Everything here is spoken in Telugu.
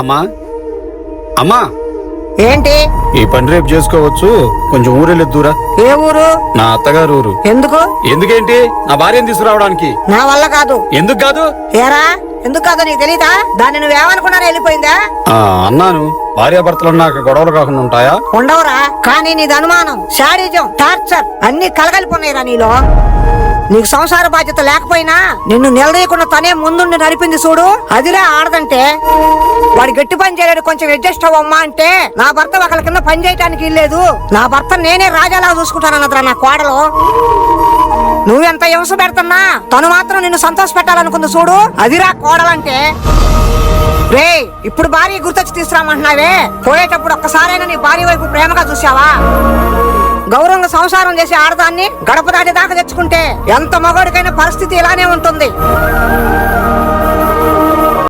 అమ్మా అమ్మా ఏంటి? ఈ పని రేపు చేసుకోవచ్చు, కొంచెం ఊరెళ్ళొద్దురా. ఏ ఊరు? నా అత్తగారు ఊరు. ఎందుకు? ఎందుకేంటి? నా భార్యను తీసుకురావడానికి. నా వల్ల కాదు. ఎందుకు కాదు? ఏరా ఎందుకు కాదో నీకు తెలీదా? దాన్ని నువ్వేమనుకున్నారా వెళ్ళిపోయిందా? అన్నాను, భార్యాభర్తలు నాకు గొడవలు కాకుండా ఉంటాయా? ఉండవురా, కానీ నీది అనుమానం, శాడిజం, టార్చర్ అన్ని కలగలిపోయినాయిరా నీలో. నీకు సంసార బాధ్యత లేకపోయినా నిన్ను నిలదీయకుండా తనే ముందుండి నడిపింది చూడు, అదిరా ఆడదంటే. వాడు గట్టి పని చేయలేడు, కొంచెం అడ్జస్ట్ అవ్వమ్మా అంటే నా భర్త ఒకళ్ళ కింద పని చేయడానికి ఇల్లేదు, నా భర్త నేనే రాజాలా చూసుకుంటానన్నదిరా నా కోడలు. నువ్వెంత హింస పెడుతున్నా తను మాత్రం నిన్ను సంతోష పెట్టాలనుకుంది చూడు, అదిరా కోడలంటే. రే ఇప్పుడు భార్య గుర్తొచ్చి తీసుకురామంటున్నావే, పోయేటప్పుడు ఒక్కసారైనా నీ భార్య వైపు ప్రేమగా చూసావా? గౌరవంగా సంసారం చేసే ఆడదాన్ని గడప దాటి దాకా తెచ్చుకుంటే ఎంత మగోడికైనా పరిస్థితి ఇలానే ఉంటుంది.